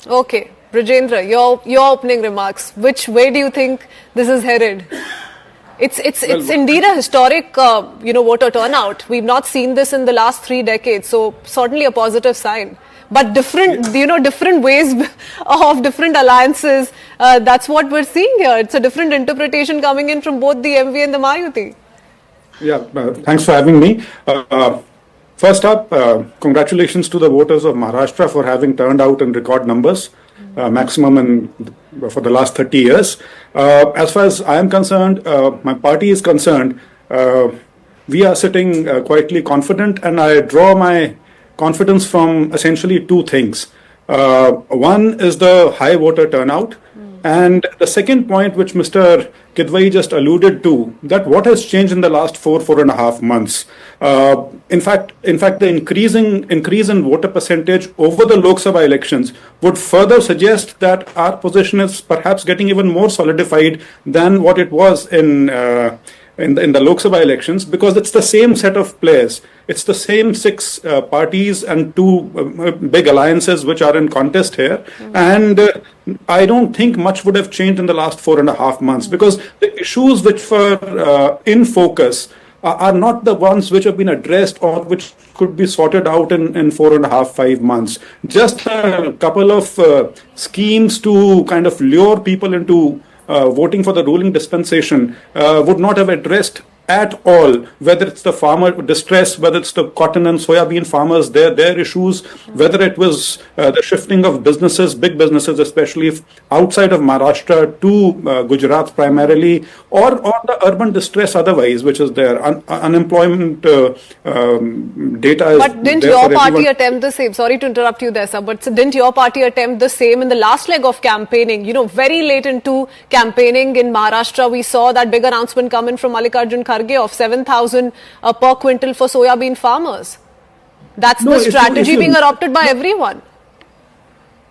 Okay, Brijendra, your opening remarks. Which way do you think this is headed? It's indeed a historic voter turnout. We've not seen this in the last 3 decades, so certainly a positive sign. But different ways of different alliances. That's what we're seeing here. It's a different interpretation coming in from both the MV and the Mahayuti. Yeah, thanks for having me. First up, congratulations to the voters of Maharashtra for having turned out in record numbers, maximum for the last 30 years. As far as I am concerned, my party is concerned, we are sitting quietly confident, and I draw my confidence from essentially two things. One is the high voter turnout, and the second point, which Mr. Kidwai just alluded to, that what has changed in the last 4.5 months. In fact, the increase in voter percentage over the Lok Sabha elections would further suggest that our position is perhaps getting even more solidified than what it was in the Lok Sabha elections, because it's the same set of players. It's the same 6 parties and 2 big alliances which are in contest here. And I don't think much would have changed in the last 4.5 months, because the issues which were in focus are not the ones which have been addressed or which could be sorted out in 4.5-5 months. Just a couple of schemes to kind of lure people into voting for the ruling dispensation would not have addressed at all, whether it's the farmer distress, whether it's the cotton and soybean farmers, their issues, whether it was the shifting of businesses, big businesses, especially outside of Maharashtra to Gujarat primarily, or the urban distress otherwise, which is there. Unemployment data is. But didn't your party attempt the same? Sorry to interrupt you there, sir, but didn't your party attempt the same in the last leg of campaigning? Very late into campaigning in Maharashtra, we saw that big announcement coming from Mallikarjun Kharge of 7,000 per quintal for soybean farmers. That's the strategy being adopted by everyone.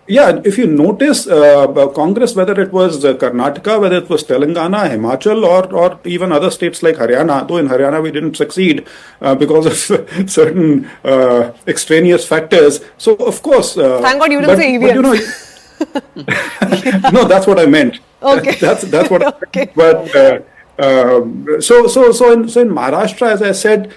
Yeah, if you notice, Congress, whether it was Karnataka, whether it was Telangana, Himachal, or even other states like Haryana, though in Haryana we didn't succeed because of certain extraneous factors. So, of course... Thank God you didn't say EVMs. No, that's what I meant. Okay. That's what I meant. Okay. But... So in Maharashtra, as I said,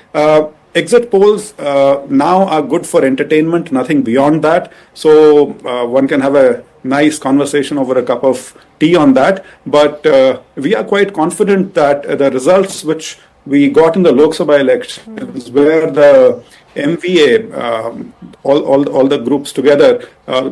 exit polls now are good for entertainment, nothing beyond that. So one can have a nice conversation over a cup of tea on that. But we are quite confident that the results which we got in the Lok Sabha elections, where the MVA, all the groups together,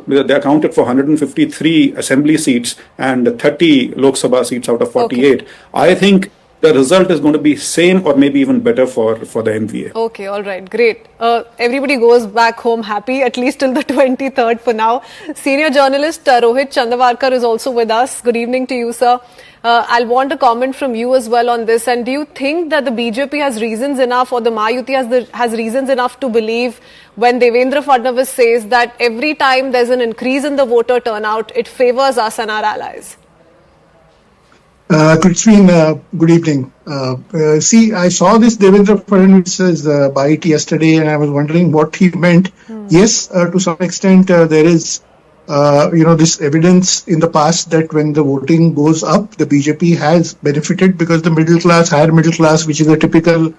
they accounted for 153 assembly seats and 30 Lok Sabha seats out of 48. Okay. I think the result is going to be same or maybe even better for the MVA. Okay, all right, great. Everybody goes back home happy, at least till the 23rd for now. Senior journalist Rohit Chandavarkar is also with us. Good evening to you, sir. I'll want a comment from you as well on this. And do you think that the BJP has reasons enough, or the Mahayuti has reasons enough to believe when Devendra Fadnavis says that every time there's an increase in the voter turnout, it favors us and our allies? Good evening. See, I saw this Devendra Fadnavis's bite yesterday, and I was wondering what he meant. Yes, to some extent, there is this evidence in the past that when the voting goes up, the BJP has benefited because the higher middle class, which is a typical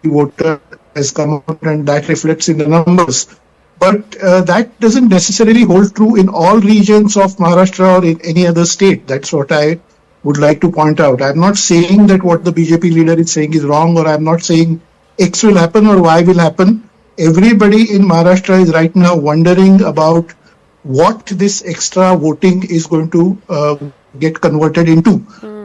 voter, has come out, and that reflects in the numbers. But that doesn't necessarily hold true in all regions of Maharashtra or in any other state. That's what I would like to point out. I'm not saying that what the BJP leader is saying is wrong, or I'm not saying X will happen or Y will happen. Everybody in Maharashtra is right now wondering about what this extra voting is going to get converted into.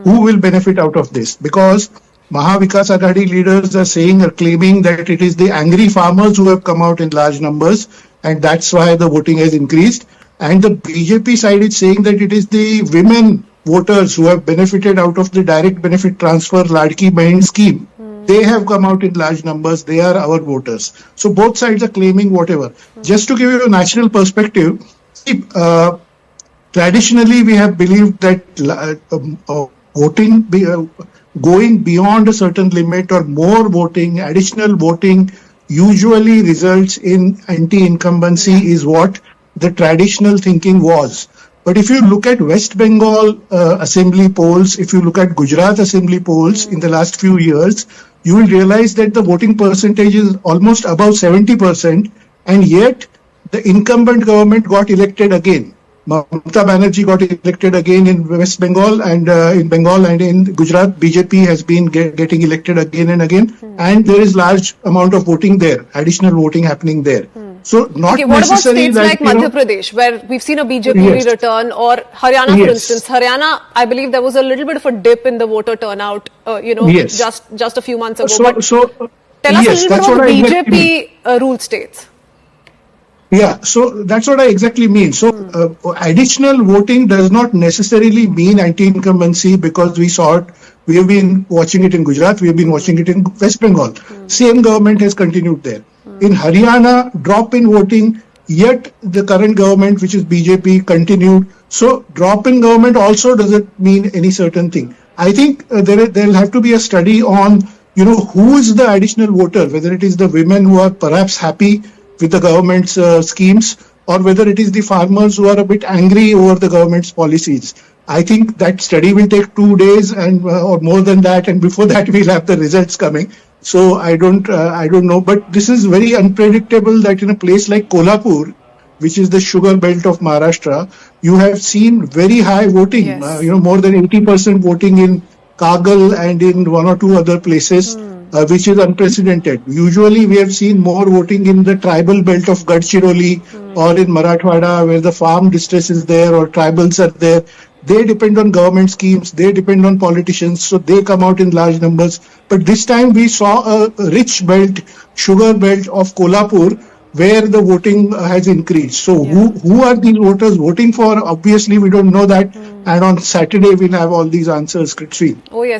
Who will benefit out of this? Because Mahavikas Aghadi leaders are claiming that it is the angry farmers who have come out in large numbers, and that's why the voting has increased. And the BJP side is saying that it is the women voters who have benefited out of the direct benefit transfer Ladki Bahin scheme. They have come out in large numbers. They are our voters. So both sides are claiming whatever. Just to give you a national perspective, traditionally we have believed that voting going beyond a certain limit or more voting, additional voting, usually results in anti-incumbency, is what the traditional thinking was. But if you look at West Bengal assembly polls, if you look at Gujarat assembly polls in the last few years, you will realize that the voting percentage is almost above 70%, and yet the incumbent government got elected again. Mamata Banerjee got elected again in West Bengal, and in Bengal and in Gujarat, BJP has been getting elected again and again, and there is large amount of voting there, additional voting happening there. So not what about necessarily states that, like Madhya Pradesh, where we've seen a BJP Yes. return, or Haryana, for Yes. instance? Haryana, I believe there was a little bit of a dip in the voter turnout, Yes. just a few months ago. So, but so tell us yes, a little that's bit what about I the exactly mean. BJP ruled states. Yeah, so that's what I exactly mean. So additional voting does not necessarily mean anti-incumbency, because we saw it. We have been watching it in Gujarat. We have been watching it in West Bengal. Same government has continued there. In Haryana, drop in voting, yet the current government, which is BJP, continued. So drop in government also doesn't mean any certain thing. I think there'll have to be a study on, who is the additional voter, whether it is the women who are perhaps happy with the government's schemes, or whether it is the farmers who are a bit angry over the government's policies. I think that study will take 2 days and or more than that, and before that we'll have the results coming. So I don't know, but this is very unpredictable that in a place like Kolhapur, which is the sugar belt of Maharashtra, you have seen very high voting. Yes. More than 80% voting in Kagal and in one or two other places, which is unprecedented. Usually we have seen more voting in the tribal belt of Gadchiroli or in Marathwada, where the farm distress is there or tribals are there. They depend on government schemes, they depend on politicians, so they come out in large numbers. But this time we saw a rich belt, sugar belt of Kolhapur, where the voting has increased. So who are these voters voting for? Obviously we don't know that. And on Saturday we'll have all these answers, Kritzvi. Oh yes.